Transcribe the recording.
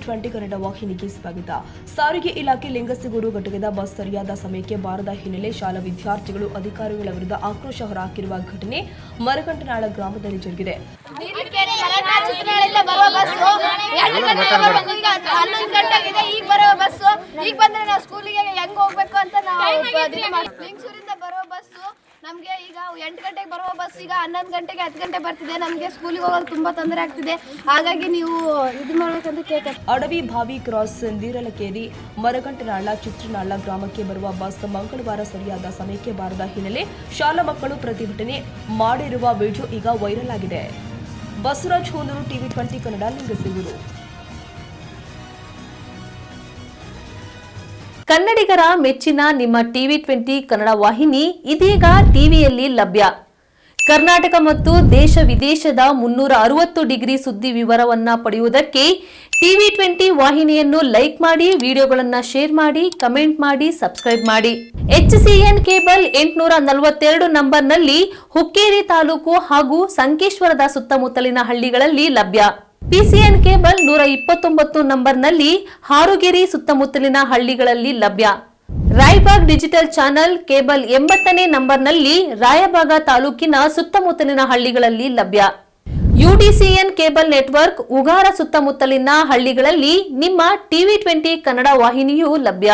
ಟಿವಿ20 ಕನ್ನಡ ವಾಹಿನಿಗೆ ಸ್ವಾಗತ. ಸಾರಿಗೆ ಇಲಾಖೆ ಲಿಂಗಸಗೂರು ಘಟಕದ ಬಸ್ ಸರಿಯಾದ ಸಮಯಕ್ಕೆ ಬಾರದ ಹಿನ್ನೆಲೆ ಶಾಲಾ ವಿದ್ಯಾರ್ಥಿಗಳು ಅಧಿಕಾರಿಗಳ ವಿರುದ್ಧ ಆಕ್ರೋಶ ಹೊರಹಾಕಿರುವ ಘಟನೆ ಮರಗಂಟನಾಳ ಗ್ರಾಮದಲ್ಲಿ ಜರುಗಿದೆ. ನಮಗೆ ಈಗ 8 ಗಂಟೆಗೆ ಬರುವ ಬಸ್ ಈಗ 11 ಗಂಟೆಗೆ 10 ಗಂಟೆ ಬರ್ತಿದೆ. ನಮಗೆ ಸ್ಕೂಲಿಗೆ ಹೋಗೋದು ತುಂಬಾ ತೊಂದರೆ ಆಗ್ತಿದೆ. ಹಾಗಾಗಿ ನೀವು ಇದು ಮಾಡಬೇಕಂತ ಕೇಳ್ತಾರೆ. ಅಡವಿ ಬಾವಿ ಕ್ರಾಸ್ ನೀರಲಕೇರಿ ಮರಗಂಟನಾಳ ಚಿತ್ರನಾಳ ಗ್ರಾಮಕ್ಕೆ ಬರುವ ಬಸ್ ಮಂಗಳವಾರ ಸರಿಯಾದ ಸಮಯಕ್ಕೆ ಬಾರದ ಹಿನ್ನೆಲೆ ಶಾಲಾ ಮಕ್ಕಳು ಪ್ರತಿಭಟನೆ ಮಾಡಿರುವ ವಿಡಿಯೋ ಈಗ ವೈರಲ್ ಆಗಿದೆ. ಬಸವರಾಜ್ ಹೂನೂರು, ಟಿವಿ20 ಕನ್ನಡ, ಲಿಂಗಸಗೂರು. ಕನ್ನಡಿಗರ ಮೆಚ್ಚಿನ ನಿಮ್ಮ ಟಿವಿ20 ಕನ್ನಡ ವಾಹಿನಿ ಇದೀಗ ಟಿವಿಯಲ್ಲಿ ಲಭ್ಯ. ಕರ್ನಾಟಕ ಮತ್ತು ದೇಶ ವಿದೇಶದ 360 ಡಿಗ್ರಿ ಸುದ್ದಿ ವಿವರವನ್ನ ಪಡೆಯುವುದಕ್ಕೆ ಟಿವಿ20 ವಾಹಿನಿಯನ್ನು ಲೈಕ್ ಮಾಡಿ, ವಿಡಿಯೋಗಳನ್ನು ಶೇರ್ ಮಾಡಿ, ಕಮೆಂಟ್ ಮಾಡಿ, ಸಬ್ಸ್ಕ್ರೈಬ್ ಮಾಡಿ. HCN ಕೇಬಲ್ 842 ನಂಬರ್ನಲ್ಲಿ ಹುಕ್ಕೇರಿ ತಾಲೂಕು ಹಾಗೂ ಸಂಕೇಶ್ವರದ ಸುತ್ತಮುತ್ತಲಿನ ಹಳ್ಳಿಗಳಲ್ಲಿ ಲಭ್ಯ. PCN ಕೇಬಲ್ 129 ನಂಬರ್ನಲ್ಲಿ ಹಾರುಗೆರೆ ಸುತ್ತಮುತ್ತಲಿನ ಹಳ್ಳಿಗಳಲ್ಲಿ ಲಭ್ಯ. ರಾಯಬಾಗ್ ಡಿಜಿಟಲ್ ಚಾನೆಲ್ ಕೇಬಲ್ 80ನೇ ನಂಬರ್ನಲ್ಲಿ ರಾಯಬಾಗ ತಾಲೂಕಿನ ಸುತ್ತಮುತ್ತಲಿನ ಹಳ್ಳಿಗಳಲ್ಲಿ ಲಭ್ಯ. UDCN ಕೇಬಲ್ ನೆಟ್ವರ್ಕ್ ಉಗಾರ ಸುತ್ತಮುತ್ತಲಿನ ಹಳ್ಳಿಗಳಲ್ಲಿ ನಿಮ್ಮ ಟಿವಿ20 ಕನ್ನಡ ವಾಹಿನಿಯೂ ಲಭ್ಯ.